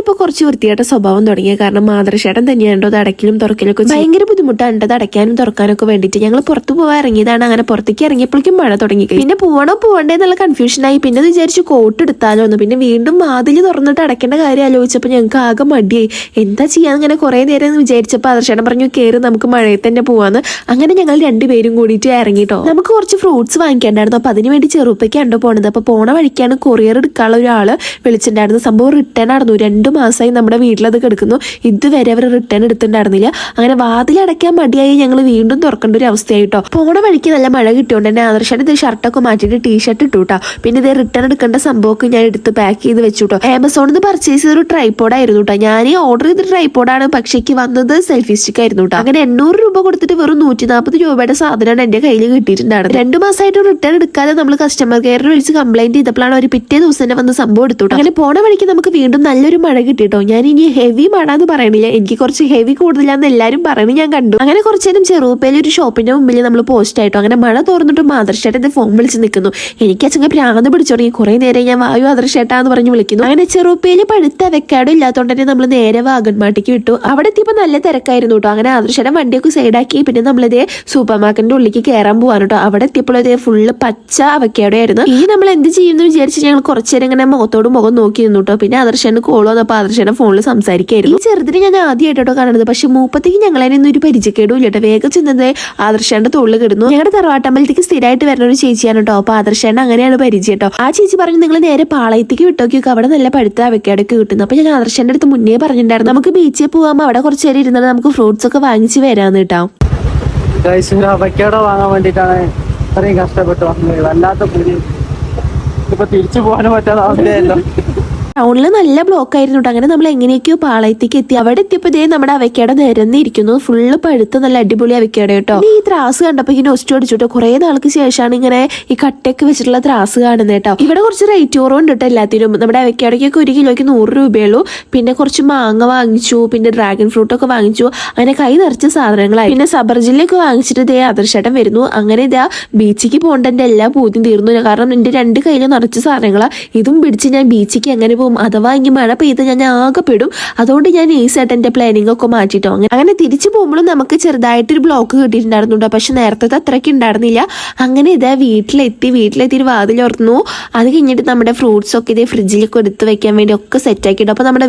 ഇപ്പൊ കുറച്ച് വൃത്തിയായിട്ട സ്വഭാവം തുടങ്ങിയ കാരണം മാതൃശേട്ടൻ തന്നെയാണ്ടോ അത് അടയ്ക്കലും തുറക്കലൊക്കെ ഭയങ്കര ബുദ്ധിമുട്ടാണ് അത് അടയ്ക്കാനും തുറക്കാനൊക്കെ വേണ്ടിയിട്ട്. ഞങ്ങൾ പുറത്ത് പോകാൻ ഇറങ്ങിയതാണ്. അങ്ങനെ പുറത്തേക്ക് ഇറങ്ങിയപ്പോഴേക്കും മഴ തുടങ്ങി. പിന്നെ പോകണോ പോകണ്ടേ എന്നുള്ള കൺഫ്യൂഷനായി. പിന്നെ വിചാരിച്ചു കോട്ട് എടുത്താലോ എന്ന്. പിന്നെ വീണ്ടും വാതിൽ തുറന്നിട്ട് അടയ്ക്കേണ്ട കാര്യം ആലോചിച്ചപ്പോൾ ഞങ്ങൾക്ക് ആകെ മടിയായി. എന്താ ചെയ്യാൻ അങ്ങനെ കുറെ നേരം എന്ന് വിചാരിച്ചപ്പോൾ ആദർശേട്ടൻ പറഞ്ഞു കയറി നമുക്ക് മഴയിൽ തന്നെ പോവാന്ന്. അങ്ങനെ ഞങ്ങൾ രണ്ടുപേരും കൂടിയിട്ട് ഇറങ്ങിട്ടോ. നമുക്ക് കുറച്ച് ഫ്രൂട്ട്സ് വാങ്ങിക്കാണ്ടായിരുന്നു. അപ്പൊ അതിന് വേണ്ടി ചെറുപ്പയ്ക്കാണ്ടോ പോണത്. അപ്പൊ പോണ വഴിക്കാണ് കൊറിയർ എടുക്കാനുള്ള ഒരാള് വിളിച്ചിട്ടുണ്ടായിരുന്നു. സംഭവം റിട്ടേൺ ആയിരുന്നു. 2 മാസമായി നമ്മുടെ വീട്ടിലത് കിടക്കുന്നു. ഇതുവരെ അവർ റിട്ടേൺ എടുത്തിട്ടുണ്ടായിരുന്നില്ല. അങ്ങനെ വാതിലടയ്ക്കാൻ മടിയായി ഞങ്ങൾ വീണ്ടും തുറക്കേണ്ട ഒരു അവസ്ഥയായിട്ടോ. പോണ വഴിക്ക് നല്ല മഴ കിട്ടിയോണ്ട് തന്നെ ആദർശേട്ടൻ ഇത് ഷർട്ടൊക്കെ മാറ്റിയിട്ട് ടീഷർട്ട് ഇട്ടു കേട്ടോ. പിന്നെ ഇത് റിട്ടേൺ എടുക്കേണ്ട സംഭവമൊക്കെ ഞാൻ എടുത്ത് പാക്ക് ചെയ്ത് വെച്ചുട്ടോ. ആമസോണിൽ നിന്ന് പർച്ചേസ് ചെയ്തൊരു ട്രൈപോഡ് ആയിരുന്നു കേട്ടോ. ഞാൻ ഓർഡർ ചെയ്ത ട്രൈപോഡാണ്, പക്ഷേ വന്നത് സെൽഫി സ്റ്റിക്ക് ആയിരുന്നു കേട്ടോ. അങ്ങനെ 800 രൂപ കൊടുത്തിട്ട് വെറും 140 രൂപയുടെ സാധനമാണ് എന്റെ കയ്യിൽ കിട്ടിയിട്ടുണ്ടായിരുന്നു. 2 മാസമായിട്ട് റിട്ടേൺ എടുക്കാതെ നമ്മൾ കസ്റ്റമർ കെയറിൽ വിളിച്ച് കംപ്ലൈന്റ് ചെയ്തപ്പോഴാണ് ഒരു പിറ്റേ ദിവസം തന്നെ വന്ന് സംഭവം എടുത്തു. അങ്ങനെ പോണ വഴിക്ക് നമുക്ക് വീണ്ടും നല്ലൊരു മഴ കിട്ടിട്ടോ. ഞാൻ ഇനി ഹെവി മഴ എന്ന് പറയണില്ല, എനിക്ക് കുറച്ച് ഹെവി കൂടുതലാന്ന് എല്ലാവരും പറയുന്നത് ഞാൻ കണ്ടു. അങ്ങനെ കുറച്ചു നേരം ചെറുപ്പയിൽ ഒരു ഷോപ്പിന്റെ മുമ്പിൽ നമ്മൾ പോസ്റ്റ് ആയിട്ടോ. അങ്ങനെ മഴ തോർന്നിട്ട് മാതൃശേട്ടന്റെ ഫോൺ വിളിച്ച് നിൽക്കുന്നു. എനിക്ക് അച്ഛൻ പ്രാന്ത് പിടിച്ചു തുടങ്ങി. കുറെ നേരം ഞാൻ വായു ആദർശേട്ടാന്ന് പറഞ്ഞ് വിളിക്കുന്നു. അങ്ങനെ ചെറുപ്പയിൽ പഴുത്ത വെക്കാടും ഇല്ലാത്തോണ്ട് തന്നെ നമ്മൾ നേരെ വാഗൺമാട്ടിക്ക് വിട്ടു. അവിടെ എത്തിയപ്പോൾ നല്ല തിരക്കായിരുന്നു കേട്ടോ. അങ്ങനെ ആദർശേട്ടൻ വണ്ടിയൊക്കെ സൈഡാക്കി. പിന്നെ നമ്മളിതേ സൂപ്പർ മാർക്കറ്റിന്റെ ഉള്ളിലേക്ക് കയറാൻ പോവാൻ കേട്ടോ. അവിടെ എത്തിയപ്പോൾ ഇതേ ഫുള്ള് പച്ച അവക്കാടോ ആയിരുന്നു. ഈ നമ്മൾ എന്ത് ചെയ്യുമെന്ന് വിചാരിച്ച് ഞങ്ങൾ കുറച്ചേരം ഇങ്ങനെ മുഖത്തോട് മുഖം നോക്കി നിന്നു കേട്ടോ. പിന്നെ ആദർശന് കോൾ വന്നപ്പോൾ ആദർശന്റെ ഫോണിൽ സംസാരിക്കായിരുന്നു. ഈ ചെറുതിന് ഞാൻ ആദ്യമായിട്ടോ കാണുന്നത്. പക്ഷെ മൂപ്പത്തേക്ക് ഞങ്ങളതിനൊന്നും ഒരു പരിചയക്കേടും ഇല്ല കേട്ടോ. വേഗം ചെന്നത് ആദർശന്റെ തോളിൽ കിടന്നു. ഞങ്ങളുടെ തറവാട്ടമ്പലത്തേക്ക് സ്ഥിരമായിട്ട് വരുന്ന ഒരു ചേച്ചിയാണ് കേട്ടോ. അപ്പൊ ആദർശേണ്ട അങ്ങനെയാണ് പരിചയം കേട്ടോ. ആ ചേച്ചി പറഞ്ഞു നിങ്ങൾ നേരെ പാളയത്തേക്ക് വിട്ടോക്കിയൊക്കെ അവിടെ നല്ല പഴുത്ത അവക്കാടൊക്കെ കിട്ടുന്നു. അപ്പൊ ഞാൻ ആദർശന്റെ അടുത്ത് മുന്നേ പറഞ്ഞിട്ടുണ്ടായിരുന്നു നമുക്ക് ബീച്ചിൽ പോകാമ്പോൾ അവിടെ കുറച്ച് നേരം ഇരുന്നാൽ നമുക്ക് ഫ്രൂട്ട്സ് ഒക്കെ വാങ്ങിച്ച് വരാന്ന് കേട്ടോ. അവക്കാടോ വാങ്ങാൻ വേണ്ടിട്ടാണ് ഇത്രയും കഷ്ടപ്പെട്ടു വന്നത്. വല്ലാത്ത പുലി ഇപ്പൊ തിരിച്ചു പോകാനും പറ്റാത്ത അവസ്ഥയല്ലോ. ടൗണിൽ നല്ല ബ്ലോക്ക് ആയിരുന്നു കേട്ടോ. അങ്ങനെ നമ്മൾ എങ്ങനെയൊക്കെയോ പാളയത്തേക്ക് എത്തി. അവിടെ എത്തിയപ്പോൾ ഇതേ നമ്മുടെ അവക്കാട നിരന്നിരിക്കുന്നു. ഫുള്ള് പഴുത്ത് നല്ല അടിപൊളി അവക്കാട കേട്ടോ. ഈ ത്രാസ് കണ്ടപ്പോൾ ഇങ്ങനെ ഒസ്റ്റു അടിച്ചു. കുറെ നാൾക്ക് ശേഷമാണ് ഇങ്ങനെ ഈ കട്ടയൊക്കെ വെച്ചിട്ടുള്ള ത്രാസ് കാണുന്നത് കേട്ടോ. ഇവിടെ കുറച്ച് റേറ്റ് കുറവുണ്ട് കേട്ടോ എല്ലാത്തിനും. നമ്മുടെ അവക്കാടയ്ക്കൊക്കെ 1 കിലോയ്ക്ക് 100 രൂപയുള്ളൂ. പിന്നെ കുറച്ച് മാങ്ങ വാങ്ങിച്ചു, പിന്നെ ഡ്രാഗൺ ഫ്രൂട്ട് ഒക്കെ വാങ്ങിച്ചു. അങ്ങനെ കൈ നിറച്ച സാധനങ്ങളായി. പിന്നെ സബർജില്ലൊക്കെ വാങ്ങിച്ചിട്ട് ഇതേ ആദർശേട്ടൻ വരുന്നു. അങ്ങനെ ഇതാ ബീച്ചിക്ക് പോകേണ്ട എന്റെ എല്ലാ പൂതിയും തീർന്നു. കാരണം എന്റെ 2 കയ്യിലും നിറച്ച സാധനങ്ങളാ. ഇതും പിടിച്ച് ഞാൻ ബീച്ചിക്ക് എങ്ങനെ അഥവാ ഇനി മഴ പെയ്ത് ഞാൻ ആകെപ്പെടും. അതുകൊണ്ട് ഞാൻ ഈസായിട്ട് എന്റെ പ്ലാനിങ് ഒക്കെ മാറ്റിട്ടോ. അങ്ങനെ തിരിച്ചു പോകുമ്പോഴും നമുക്ക് ചെറുതായിട്ടൊരു ബ്ലോക്ക് കിട്ടിയിട്ടുണ്ടായിരുന്നുണ്ടോ. പക്ഷെ നേരത്തെ അത്രയ്ക്ക് ഉണ്ടായിരുന്നില്ല. അങ്ങനെ ഇതാ വീട്ടിലെത്തി വാതിൽ തുറന്നു. അത് കഴിഞ്ഞിട്ട് നമ്മുടെ ഫ്രൂട്ട്സ് ഒക്കെ ഇതേ ഫ്രിഡ്ജിലേക്ക് എടുത്ത് വെക്കാൻ വേണ്ടി ഒക്കെ സെറ്റ് ആക്കിയിട്ടു. അപ്പൊ നമ്മുടെ